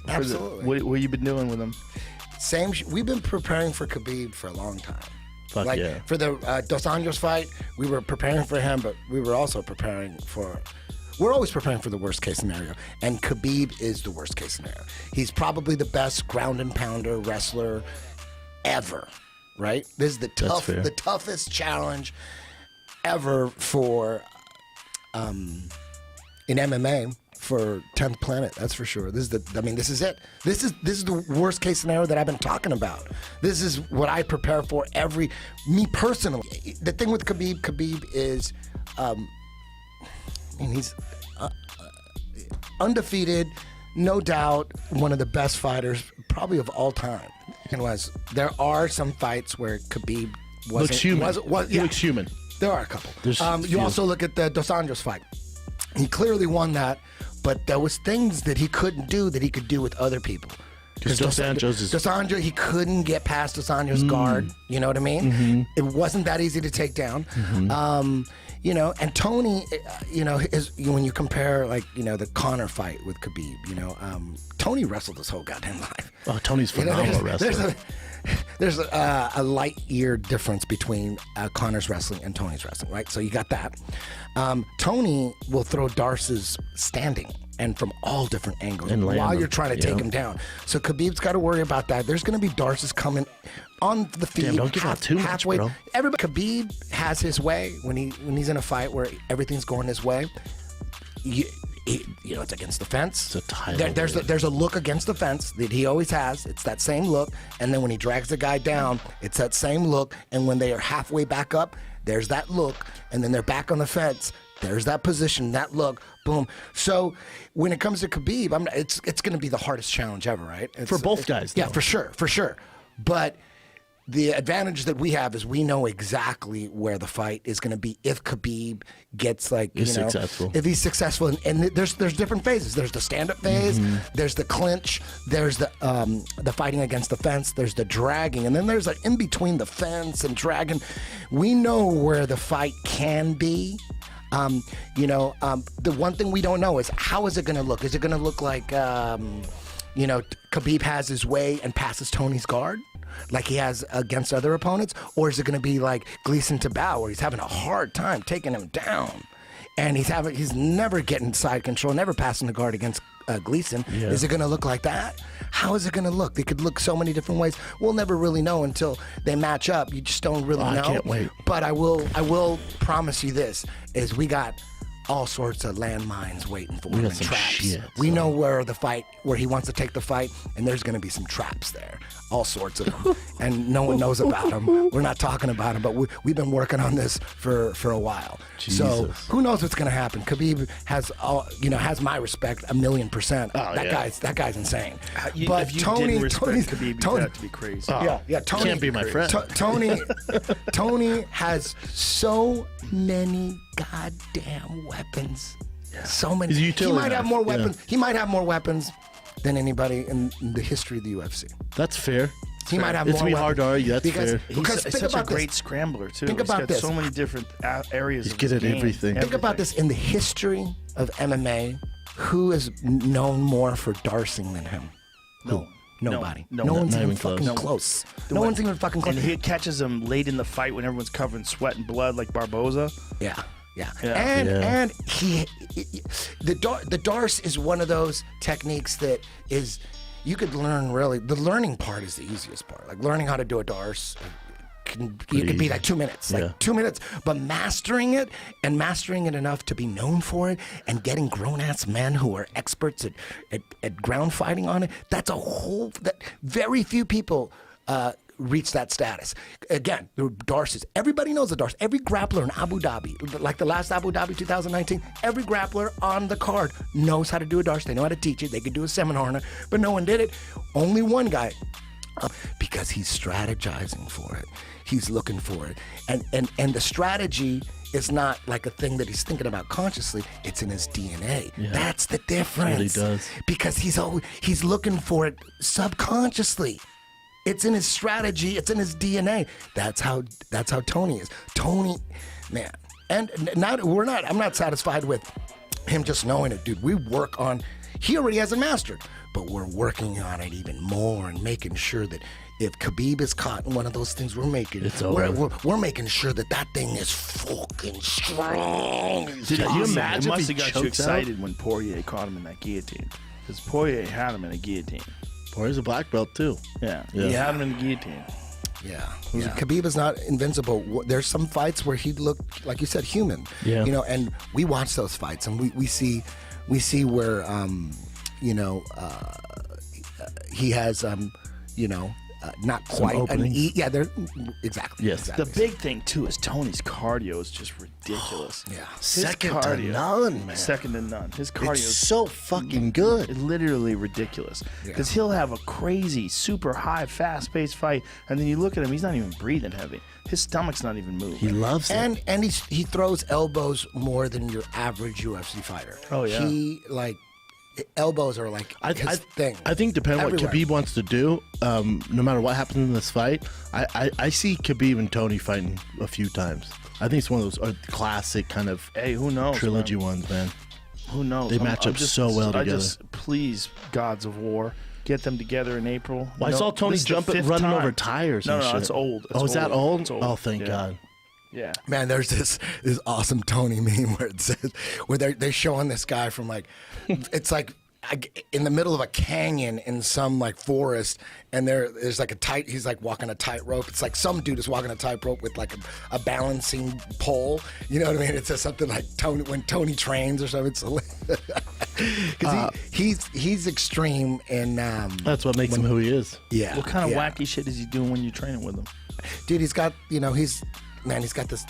ready? Absolutely. What you been doing with him? We've been preparing for Khabib for a long time. Fuck like yeah. for the Dos Anjos fight, we were preparing for him, but we were also preparing for. We're always preparing for the worst case scenario, and Khabib is the worst case scenario. He's probably the best ground and pounder wrestler ever, right? This is the toughest challenge ever for in MMA for 10th Planet. That's for sure. This is it. This is the worst case scenario that I've been talking about. This is what I prepare for me personally. The thing with Khabib is, he's undefeated, no doubt, one of the best fighters probably of all time. There are some fights where Khabib looks human. He looks human. There are a couple. You also look at the Dos Anjos fight. He clearly won that, but there was things that he couldn't do that he could do with other people. Because Dos Anjos, he couldn't get past Dos Anjos' guard. You know what I mean? Mm-hmm. It wasn't that easy to take down. Mm-hmm. And Tony, is when you compare the Conor fight with Khabib. Tony wrestled his whole goddamn life. Oh, Tony's phenomenal wrestler. There's a light year difference between Conor's wrestling and Tony's wrestling, right? So you got that. Tony will throw Darces standing and from all different angles while you're trying to take him down. So Khabib's got to worry about that. There's going to be Darces coming on the feet. Damn, don't give out too much, bro. Khabib has his way when he's in a fight where everything's going his way. It's against the fence. There's a look against the fence that he always has. It's that same look. And then when he drags the guy down, it's that same look. And when they are halfway back up, there's that look. And then they're back on the fence. There's that position, that look, boom. So when it comes to Khabib, it's going to be the hardest challenge ever, right? For both guys, though. Yeah, for sure. But the advantage that we have is we know exactly where the fight is going to be if Khabib gets successful. If he's successful, and there's different phases. There's the stand-up phase. Mm-hmm. There's the clinch. There's the fighting against the fence. There's the dragging, and then there's in between the fence and dragging. We know where the fight can be. The one thing we don't know is how is it going to look? Is it going to look like Khabib has his way and passes Tony's guard like he has against other opponents? Or is it going to be like Gleason to Bow, where he's having a hard time taking him down? And he's never getting side control, never passing the guard against Gleason. Yeah. Is it going to look like that? How is it going to look? They could look so many different ways. We'll never really know until they match up. You just don't really know. I can't wait. But I will promise you this, is we got all sorts of landmines waiting for him and traps. We know where he wants to take the fight, and there's going to be some traps there. All sorts of them. And no one knows about them. We're not talking about them, but we've been working on this for a while. Jesus. So who knows what's going to happen? Khabib has my respect 1,000,000%. That guy's insane. But if you didn't respect Khabib, you'd have to be crazy. Tony can't be my friend. Tony has so many goddamn weapons. Yeah. So many. He might have more weapons. Yeah. He might have more weapons than anybody in the history of the UFC. That's fair. He might have more weapons. It's hard to argue. That's fair. Because he's such a great scrambler, too. Think about this. So many different areas. He's good at everything. Think about this. In the history of MMA, who is known more for darsing than him? No. Nobody. No one's even fucking close. No one's even fucking close. And he catches him late in the fight when everyone's covered in sweat and blood, like Barboza. Yeah. And the darce is one of those techniques that is, you could learn really. The learning part is the easiest part. Like learning how to do a darce. You could be like 2 minutes, 2 minutes, but mastering it enough to be known for it and getting grown-ass men who are experts at ground fighting on it, that very few people reach that status. Again, the darces, everybody knows the darce. Every grappler in Abu Dhabi, like the last Abu Dhabi 2019, every grappler on the card knows how to do a darce. They know how to teach it. They could do a seminar on it, but no one did it. Only one guy. Because he's strategizing for it. He's looking for it. And the strategy is not like a thing that he's thinking about consciously. It's in his DNA. Yeah. That's the difference. That's what he does. Because he's looking for it subconsciously. It's in his strategy. It's in his DNA. That's how Tony is. Tony, man. And I'm not satisfied with him just knowing it, dude. We work on. He already has it mastered. but we're working on it even more and making sure that if Khabib is caught in one of those things, we're making sure that that thing is fucking strong. Did you imagine? It must have got you choked excited when Poirier caught him in that guillotine, because Poirier had him in a guillotine. Poirier's a black belt too. Yeah, he had him in the guillotine. Yeah. Khabib is not invincible. There's some fights where he looked, like you said, human. Yeah. You know, and we watch those fights, and we see where he has not quite they're exactly. Yes. Exactly. The big thing too is Tony's cardio is just ridiculous. Yeah. Second to none, man. Second to none. His cardio It's is so fucking good. literally ridiculous, because he'll have a crazy, super high, fast-paced fight, and then you look at him, he's not even breathing heavy. His stomach's not even moving. He loves it. And he throws elbows more than your average UFC fighter. Oh, yeah. He elbows are like his thing. I think depending on what Everywhere. Khabib wants to do, no matter what happens in this fight, I see Khabib and Tony fighting a few times. I think it's one of those classic kind of Who knows, trilogy man? ones, man. Who knows? They match up so well together. Please, gods of war, get them together in April. Well, I saw Tony running over tires. No, and shit. it's old. Is that old? It's old. Oh, thank God. Yeah. Man, there's this awesome Tony meme where it says where they're showing this guy from it's like in the middle of a canyon in some forest, and there's he's walking a tightrope. It's like some dude is walking a tightrope with a balancing pole. You know what I mean? It says something like when Tony trains or something. Because he's extreme and That's what makes him who he is. yeah. What kind of wacky shit is he doing when you're training with him? Dude, he's got he's got this.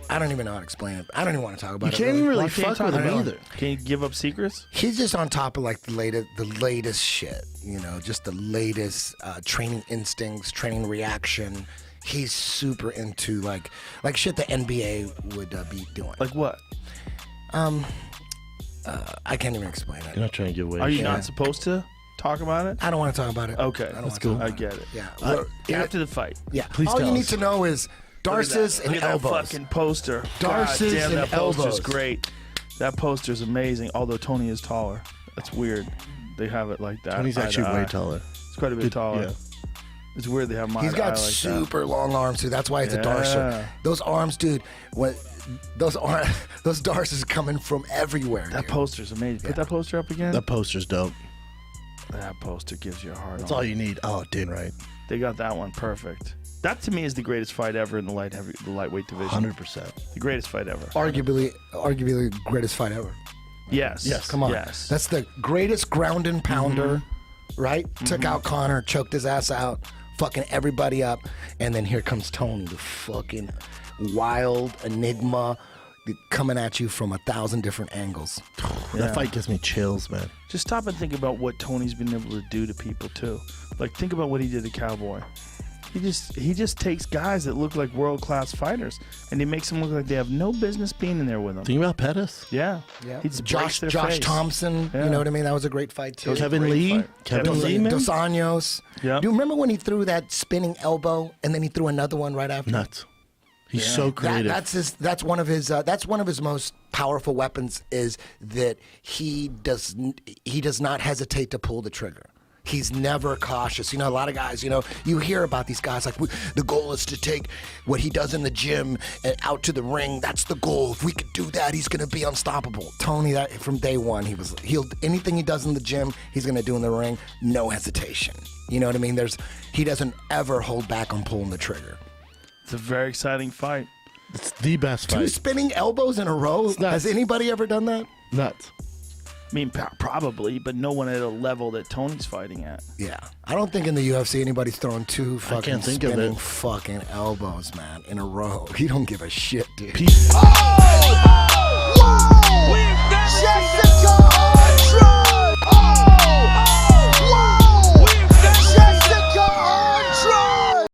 I don't even know how to explain it. I don't even want to talk about You it. can't even really Why can't you fuck talk with him about either. it? Can you give up secrets? He's just on top of the latest shit, just the latest training instincts, training reaction. He's super into like shit the NBA would be doing. Like what? I can't even explain it. You're not trying to give away. Are you shit. not supposed to talk about it? I don't want to talk about it. Okay, I don't that's wanna cool. talk I about get it. Yeah. After the fight. Yeah. Please All tell you need us. to know is Darces Look and at that elbows. fucking poster. Darces God damn, and that poster's elbows. great. That poster's amazing. Although Tony is taller, that's weird. They have it like that. Tony's eye to actually eye. way taller. It's quite a bit taller. Yeah. It's weird they have mine. He's got like super long arms too. That's why he's a Darcer. Yeah. Those arms, dude. Those Darces coming from everywhere. That dude. poster's amazing. Put that poster up again. That poster's dope. That poster gives you a hard That's on. all you need. Oh, dude, right. They got that one perfect. That to me is the greatest fight ever in the lightweight division. 100%. The greatest fight ever. Arguably the greatest fight ever. Yes. Yes. Come on. Yes. That's the greatest ground and pounder, right? Took out Connor, choked his ass out, fucking everybody up. And then here comes Tony, the fucking wild enigma coming at you from 1,000 different angles. That fight gives me chills, man. Just stop and think about what Tony's been able to do to people too. Like think about what he did to Cowboy. He just takes guys that look like world-class fighters and he makes them look like they have no business being in there with them. Think about Pettis. Yeah. Yeah. He just breaks their Josh face. Thompson, Yeah. you know what I mean? That was a great fight too. That was a Kevin great Lee. fight. Kevin Lee, man. Dos Anjos. Yeah. Do you remember when he threw that spinning elbow and then he threw another one right after? Nuts. He's so creative. That's one of his most powerful weapons is that he does not hesitate to pull the trigger. He's never cautious. A lot of guys, you hear about these guys like the goal is to take what he does in the gym and out to the ring. That's the goal. If we could do that, he's going to be unstoppable. Tony, that from day one, anything he does in the gym, he's going to do in the ring. No hesitation. You know what I mean? He doesn't ever hold back on pulling the trigger. It's a very exciting fight. It's the best Two fight. spinning elbows in a row? nuts. Has anybody ever done that? Nuts. I mean, probably, but no one at a level that Tony's fighting at. Yeah. I don't think in the UFC anybody's throwing two fucking can't think of spinning it. fucking elbows, man, in a row. He don't give a shit, dude. Peace. Oh!